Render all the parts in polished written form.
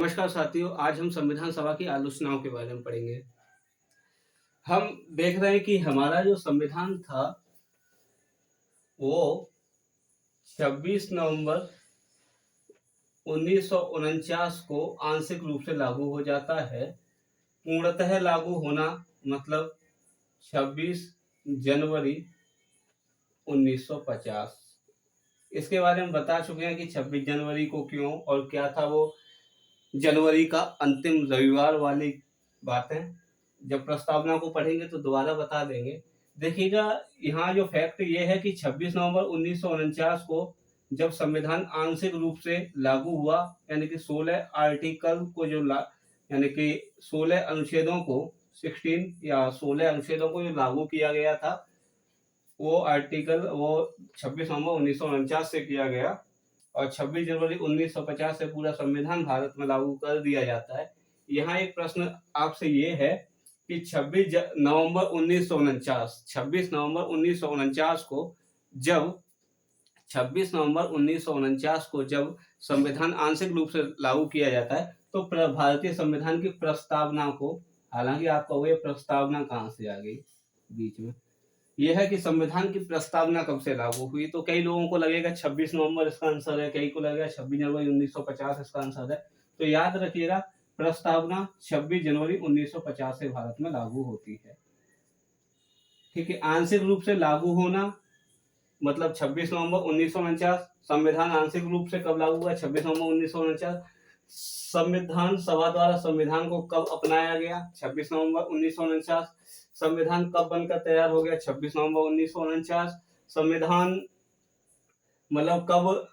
नमस्कार साथियों, आज हम संविधान सभा की आलोचनाओं के बारे में पढ़ेंगे। हम देख रहे हैं कि हमारा जो संविधान था वो 26 नवंबर 1949 को आंशिक रूप से लागू हो जाता है। पूर्णतः लागू होना मतलब 26 जनवरी 1950। इसके बारे में बता चुके हैं कि 26 जनवरी को क्यों और क्या था वो जनवरी का अंतिम रविवार वाली बातें। जब प्रस्तावना को पढ़ेंगे तो दोबारा बता देंगे। देखिएगा, यहाँ जो फैक्ट ये है कि 26 नवंबर 1949 को जब संविधान आंशिक रूप से लागू हुआ, यानी कि 16 आर्टिकल को यानी कि 16 अनुच्छेदों को 16 या 16 अनुच्छेदों को जो लागू किया गया था वो आर्टिकल 26 नवंबर 1949 से किया गया और 26 जनवरी 1950 से पूरा संविधान भारत में लागू कर दिया जाता है। यहाँ एक प्रश्न आपसे ये है कि 26 नवंबर 1949 को जब 26 नवंबर 1949 को जब संविधान आंशिक रूप से लागू किया जाता है तो भारतीय संविधान की प्रस्तावना को, हालांकि आपका वो प्रस्तावना कहाँ से आ गई बीच में, यह है कि संविधान की प्रस्तावना कब से लागू हुई। तो कई लोगों को लगेगा 26 नवंबर इसका आंसर है, कई को लगेगा 26 जनवरी 1950 इसका आंसर है। तो याद रखिएगा, प्रस्तावना 26 जनवरी 1950 से भारत में लागू होती है। ठीक है, आंशिक रूप से लागू होना मतलब 26 नवंबर 1949। संविधान आंशिक रूप से कब लागू हुआ? 26 नवंबर 1949। संविधान सभा द्वारा संविधान को कब अपनाया गया? 26 नवंबर 1949। संविधान कब बनकर तैयार हो गया? 26 नवंबर 1949। संविधान मतलब कब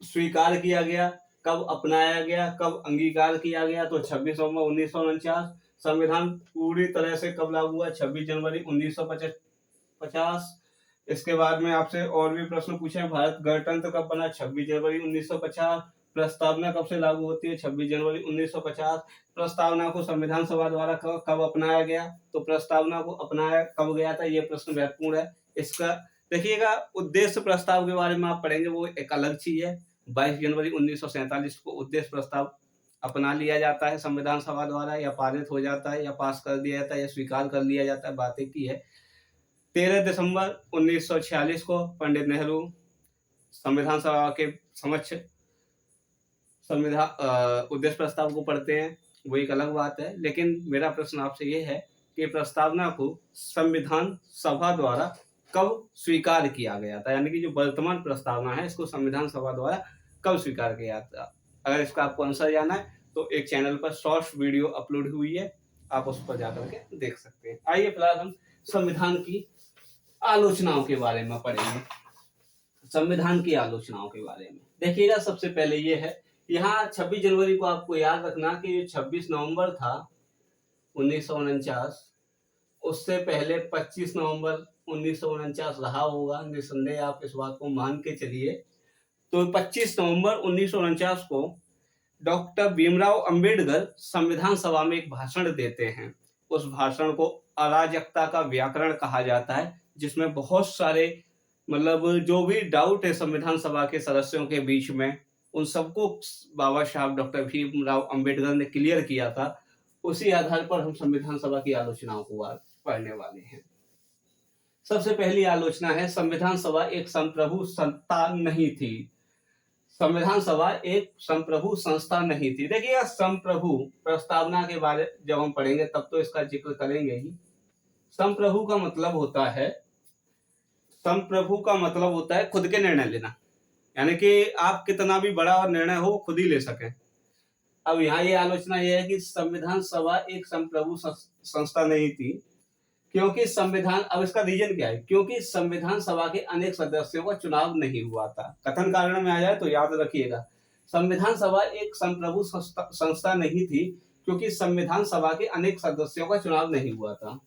स्वीकार किया गया, कब अपनाया गया, कब अंगीकार किया गया? तो 26 नवंबर 1949। संविधान पूरी तरह से कब लागू हुआ? 26 जनवरी 1950। इसके बाद में आपसे और भी प्रश्न पूछे, भारत गणतंत्र कब बना? 26 जनवरी 1950। प्रस्तावना कब से लागू होती है? 26 जनवरी 1950। प्रस्तावना को संविधान सभा द्वारा कब अपनाया गया? तो प्रस्तावना को अपनाया कब गया था? ये प्रश्न महत्वपूर्ण है। इसका देखिएगा, उद्देश्य प्रस्ताव के बारे में आप पढ़ेंगे, वो एक अलग चीज है। 22 जनवरी 1947 को उद्देश्य प्रस्ताव अपना लिया जाता है संविधान सभा द्वारा, या पारित हो जाता है, या पास कर दिया जाता है, या स्वीकार कर लिया जाता है, बातें की है। 13 दिसंबर 1946 को पंडित नेहरू संविधान सभा के समक्ष संविधान उद्देश्य प्रस्ताव को पढ़ते हैं, वो एक अलग बात है। लेकिन मेरा प्रश्न आपसे ये है कि प्रस्तावना को संविधान सभा द्वारा कब स्वीकार किया गया था, यानी कि जो वर्तमान प्रस्तावना है इसको संविधान सभा द्वारा कब स्वीकार किया था? अगर इसका आपको आंसर जाना है तो एक चैनल पर शॉर्ट्स वीडियो अपलोड हुई है, आप उस पर जाकर के देख सकते हैं। आइए फिलहाल हम संविधान की आलोचनाओं के बारे में पढ़ेंगे। संविधान की आलोचनाओं के बारे में देखिएगा, सबसे पहले ये है, यहाँ 26 जनवरी को आपको याद रखना कि 26 नवंबर था 1949, उससे पहले 25 नवंबर 1949 रहा होगा, निसंदेह आप इस बात को मान के चलिए। तो 25 नवंबर 1949 को डॉक्टर भीमराव अंबेडकर संविधान सभा में एक भाषण देते हैं। उस भाषण को अराजकता का व्याकरण कहा जाता है, जिसमें बहुत सारे मतलब जो भी डाउट है संविधान सभा के सदस्यों के बीच में, उन सबको बाबा साहब डॉक्टर भीमराव अंबेडकर ने क्लियर किया था। उसी आधार पर हम संविधान सभा की आलोचनाओं को आज पढ़ने वाले हैं। सबसे पहली आलोचना है, संविधान सभा एक संप्रभु संस्था नहीं थी। संविधान सभा एक संप्रभु संस्था नहीं थी। देखिए, संप्रभु प्रस्तावना के बारे जब हम पढ़ेंगे तब तो इसका जिक्र करेंगे ही। संप्रभु का मतलब होता है, संप्रभु का मतलब होता है खुद के निर्णय लेना, यानी कि आप कितना भी बड़ा निर्णय हो खुद ही ले सकें। अब यहाँ ये आलोचना ये है कि संविधान सभा एक संप्रभु संस्था नहीं थी, क्योंकि संविधान, अब इसका रीजन क्या है? क्योंकि संविधान सभा के अनेक सदस्यों का चुनाव नहीं हुआ था। कथन कारण में आ जाए तो याद रखिएगा, संविधान सभा एक संप्रभु संस्था नहीं थी क्योंकि संविधान सभा के अनेक सदस्यों का चुनाव नहीं हुआ था।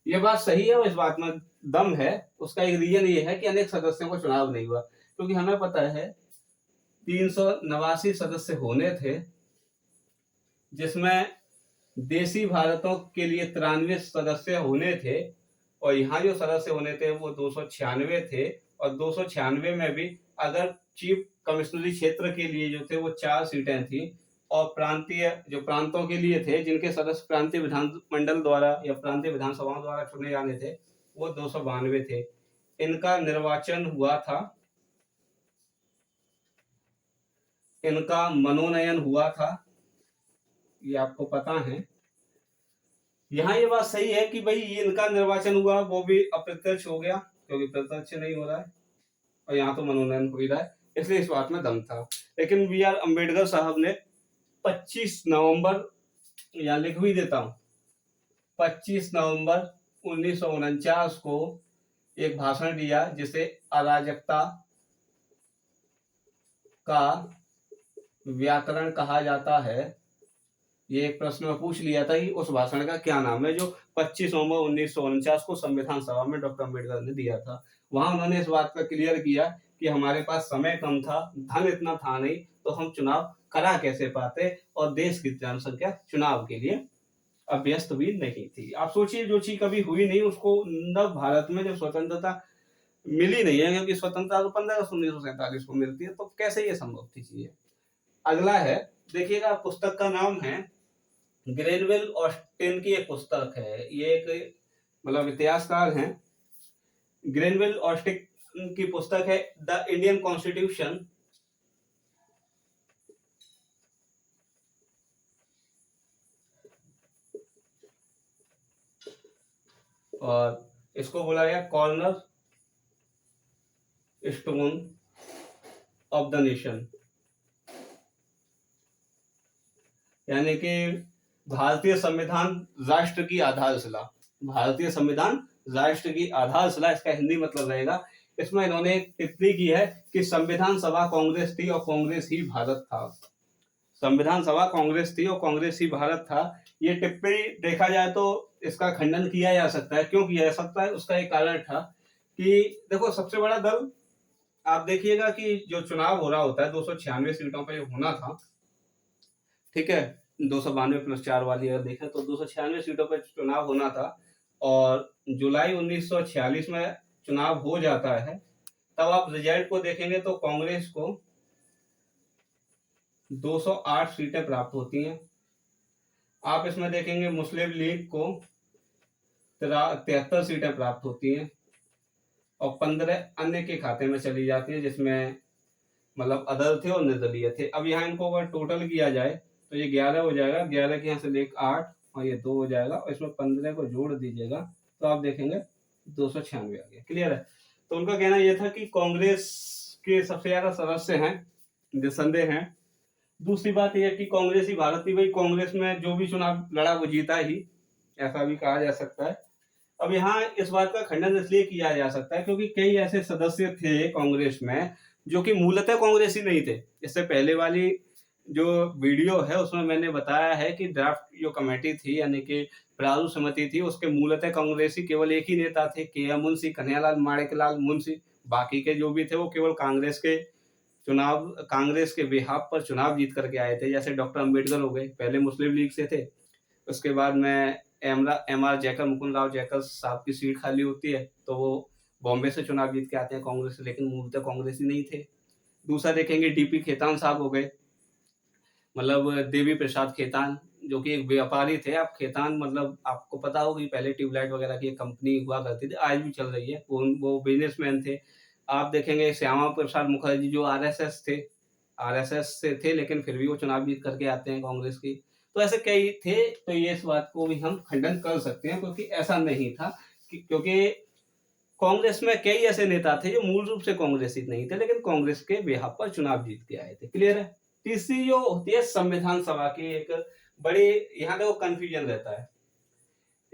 ये बात सही है और इस बात में दम है। उसका एक रीजन ये है कि अनेक सदस्यों का चुनाव नहीं हुआ, क्योंकि हमें पता है 389 सदस्य होने थे, जिसमें देशी भारतों के लिए 93 सदस्य होने थे, और यहाँ जो सदस्य होने थे वो 296 थे। और 296 में भी अगर चीफ कमिश्नरी क्षेत्र के लिए जो थे वो 4 सीटें थी, और प्रांतीय जो प्रांतों के लिए थे, जिनके सदस्य प्रांतीय विधानमंडल द्वारा या प्रांतीय विधानसभाओं द्वारा चुने जाने थे, वो 292 थे। इनका निर्वाचन हुआ था, इनका मनोनयन हुआ था, ये आपको पता है। यहाँ ये बात सही है कि भाई ये इनका निर्वाचन हुआ, वो भी अप्रत्यक्ष हो गया क्योंकि प्रत्यक्ष नहीं हो रहा है, और यहाँ तो मनोनयन हो ही रहा है, इसलिए इस बात में दम था। लेकिन बी आर अम्बेडकर साहब ने 25 नवंबर, यहाँ लिख भी देता हूँ, 25 नवंबर 1949 को एक भाषण दिया जिसे अराजकता का व्याकरण कहा जाता है। ये एक प्रश्न में पूछ लिया था कि उस भाषण का क्या नाम है, जो 25 नवंबर 1949 को संविधान सभा में डॉक्टर अम्बेडकर ने दिया था। वहां उन्होंने इस बात का क्लियर किया कि हमारे पास समय कम था, धन इतना था नहीं, तो हम चुनाव करा कैसे पाते, और देश की जनसंख्या चुनाव के लिए अभ्यस्त भी नहीं थी। आप सोचिए, जो चीज कभी हुई नहीं, उसको नव भारत में जब स्वतंत्रता मिली नहीं है, क्योंकि स्वतंत्रता तो 15 अगस्त 1947 को मिलती है, तो कैसे ये संभव थी चीजें। अगला है, देखिएगा, पुस्तक का नाम है ग्रेनवेल ऑस्टिन की एक पुस्तक है, ये एक मतलब इतिहासकार हैं। ग्रेनवेल ऑस्टिन की पुस्तक है द इंडियन कॉन्स्टिट्यूशन, और इसको बोला गया corner stone of the nation, यानी कि भारतीय संविधान राष्ट्र की आधारशिला। भारतीय संविधान राष्ट्र की आधारशिला, इसका हिंदी मतलब रहेगा। इसमें इन्होंने एक टिप्पणी की है कि संविधान सभा कांग्रेस थी और कांग्रेस ही भारत था। संविधान सभा कांग्रेस थी और कांग्रेस ही भारत था। ये टिप्पणी देखा जाए तो इसका खंडन किया जा सकता है। क्यों किया जा सकता है? उसका एक कारण था कि देखो, सबसे बड़ा दल, आप देखिएगा कि जो चुनाव हो रहा होता है 296 सीटों पे होना था, ठीक है, 292 प्लस 4 वाली अगर देखें तो 296 सीटों पर चुनाव होना था, और जुलाई 1946 में चुनाव हो जाता है। तब आप रिजल्ट को देखेंगे तो कांग्रेस को 208 सीटें प्राप्त होती हैं। आप इसमें देखेंगे मुस्लिम लीग को 73 सीटें प्राप्त होती हैं, और 15 अन्य के खाते में चली जाती है, जिसमें मतलब अदर थे और निर्दलीय थे। अब यहाँ इनको अगर टोटल किया जाए तो ये 11 हो जाएगा, 11 के यहाँ से लेकर 8 और ये 2 हो जाएगा, और इसमें 15 को जोड़ दीजिएगा तो आप देखेंगे 296 आ गया। क्लियर है? तो उनका कहना यह था कि कांग्रेस के सबसे ज्यादा सदस्य हैं, निसंदेह हैं। दूसरी बात यह है कि कांग्रेस ही भारत की, भाई कांग्रेस में जो भी चुनाव लड़ा वो जीता ही, ऐसा भी कहा जा सकता है। अब यहाँ इस बात का खंडन इसलिए किया जा सकता है क्योंकि कई ऐसे सदस्य थे कांग्रेस में जो कि मूलतः कांग्रेसी नहीं थे। इससे पहले वाली जो वीडियो है उसमें मैंने बताया है कि ड्राफ्ट जो कमेटी थी, यानी कि प्रारूप समिति थी, उसके मूलतः कांग्रेसी केवल एक ही नेता थे, के एम मुंशी, कन्हैयालाल माणिकलाल मुंशी। बाकी के जो भी थे वो केवल कांग्रेस के बिहाफ पर चुनाव जीत करके आए थे। जैसे डॉक्टर अम्बेडकर हो गए, पहले मुस्लिम लीग से थे, उसके बाद में M R Jacob, Mukund Rao Jacob साहब की सीट खाली होती है तो वो बॉम्बे से चुनाव जीत के आते हैं कांग्रेस से, लेकिन मूलतः कांग्रेसी नहीं थे। दूसरा देखेंगे डीपी खेतान साहब हो गए, मतलब देवी प्रसाद खेतान, जो कि एक व्यापारी थे। आप खेतान मतलब आपको पता होगा कि पहले ट्यूबलाइट वगैरह की एक कंपनी हुआ करती थी, आज भी चल रही है, वो बिजनेसमैन थे। आप देखेंगे श्यामा प्रसाद मुखर्जी जो आरएसएस से थे, लेकिन फिर भी वो चुनाव जीत करके आते हैं कांग्रेस की। तो ऐसे कई थे, तो ये इस बात को भी हम खंडन कर सकते हैं, क्योंकि ऐसा नहीं था क्योंकि कांग्रेस में कई ऐसे नेता थे जो मूल रूप से कांग्रेसी नहीं थे, लेकिन कांग्रेस के बिहाफ पर चुनाव जीत के आए थे। क्लियर है? तीसरी जो होती है संविधान सभा की, एक बड़ी यहाँ देखो कंफ्यूजन रहता है।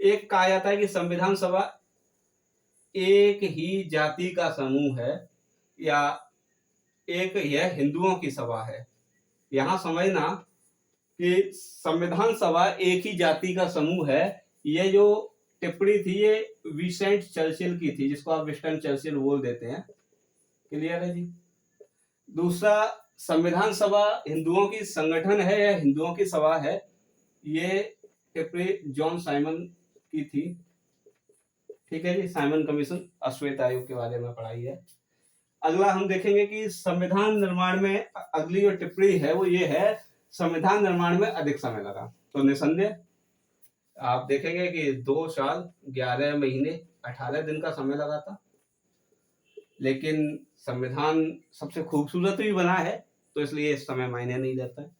एक कहा जाता है कि संविधान सभा एक ही जाति का समूह है, या एक यह हिंदुओं की सभा है। यहां समझना कि संविधान सभा एक ही जाति का समूह है, ये जो टिप्पणी थी ये विंस्टन चर्चिल की थी, जिसको आप विंस्टन चर्चिल बोल देते हैं। क्लियर है जी? दूसरा, संविधान सभा हिंदुओं की संगठन है या हिंदुओं की सभा है, ये टिप्पणी जॉन साइमन की थी। ठीक है जी, साइमन कमीशन अश्वेत आयोग के बारे में पढ़ाई है। अगला हम देखेंगे कि संविधान निर्माण में अगली जो टिप्पणी है वो ये है, संविधान निर्माण में अधिक समय लगा। तो निसंदेह आप देखेंगे कि 2 साल 11 महीने 18 दिन का समय लगा था, लेकिन संविधान सबसे खूबसूरत भी बना है, तो इसलिए इस समय मायने नहीं रहता है।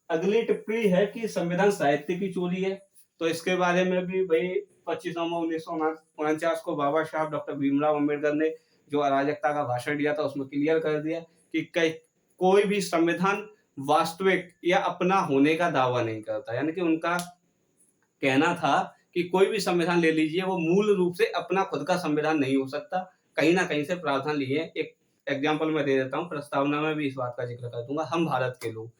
अगली टिप्पणी है कि संविधान साहित्य की चोरी है। तो इसके बारे में भी भाई 25 नवंबर 1949 को बाबा साहब डॉक्टर भीमराव अंबेडकर ने जो अराजकता का भाषण दिया था, उसमें क्लियर कर दिया कि कोई भी संविधान वास्तविक या अपना होने का दावा नहीं करता। यानी कि उनका कहना था कि कोई भी संविधान ले लीजिए, वो मूल रूप से अपना खुद का संविधान नहीं हो सकता, कहीं ना कहीं से प्रावधान लिए। एक एग्जाम्पल मैं दे देता हूँ, प्रस्तावना में भी इस बात का जिक्र कर दूंगा। हम भारत के लोग,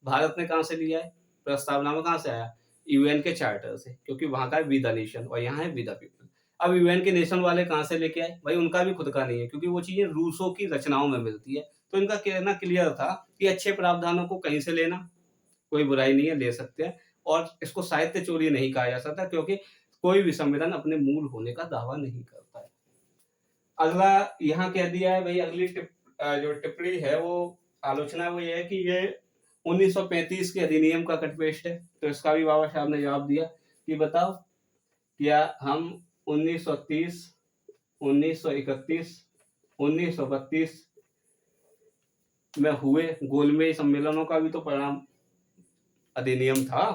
भारत ने कहाँ से लिया है, प्रस्तावना में कहाँ से आया, यूएन के चार्टर से, क्योंकि वहां का है वी द नेशन और यहाँ है वी द पीपल। अब यूएन के नेशन वाले कहाँ से लेके आए, भाई उनका भी खुद का नहीं है, क्योंकि वो चीजें रूसों की रचनाओं में मिलती है। तो इनका कहना क्लियर था कि अच्छे प्रावधानों को कहीं से लेना कोई बुराई नहीं है, ले सकते हैं, और इसको साहित्य चोरी नहीं कहा जा सकता, क्योंकि कोई भी संविधान अपने मूल होने का दावा नहीं करता है। अगला यहाँ कह दिया है भाई, अगली जो टिप्पणी है वो आलोचना वो ये है कि ये 1935 के अधिनियम का कटपेस्ट है। तो इसका भी बाबा साहब ने जवाब दिया कि बताओ, क्या हम 1930, 1931, 1932 में हुए गोलमेज सम्मेलनों का भी तो परिणाम अधिनियम था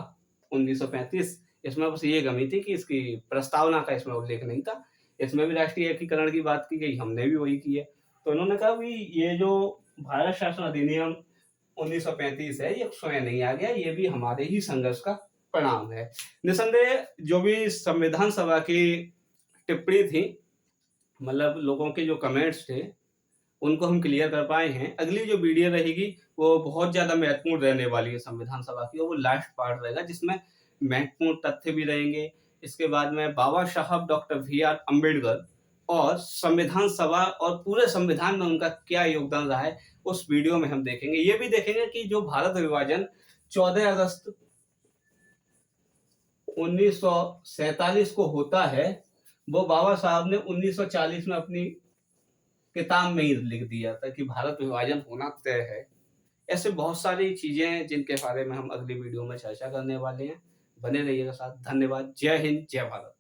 1935। इसमें बस ये कमी थी कि इसकी प्रस्तावना का इसमें उल्लेख नहीं था। इसमें भी राष्ट्रीय एकीकरण की बात की गई, हमने भी वही की है। तो उन्होंने कहा भी ये जो भारत शासन अधिनियम 1935 है, ये स्वयं नहीं आ गया, ये भी हमारे ही संघर्ष का परिणाम है। निसंदेह जो भी संविधान सभा की टिप्पणी थी, मतलब लोगों के जो कमेंट्स थे, उनको हम क्लियर कर पाए हैं। अगली जो वीडियो रहेगी वो बहुत ज्यादा महत्वपूर्ण रहने वाली है संविधान सभा की, और वो लास्ट पार्ट रहेगा जिसमें महत्वपूर्ण तथ्य भी रहेंगे। इसके बाद में बाबा साहब डॉक्टर VR अम्बेडकर और संविधान सभा और पूरे संविधान में उनका क्या योगदान रहा है, उस वीडियो में हम देखेंगे। ये भी देखेंगे कि जो भारत विभाजन 14 अगस्त 1947 को होता है, वो बाबा साहब ने 1940 में अपनी किताब में ही लिख दिया था कि भारत विभाजन होना तय है। ऐसे बहुत सारी चीजें हैं जिनके बारे में हम अगली वीडियो में चर्चा करने वाले हैं। बने रहिएगा साथ। धन्यवाद। जय हिंद, जय भारत।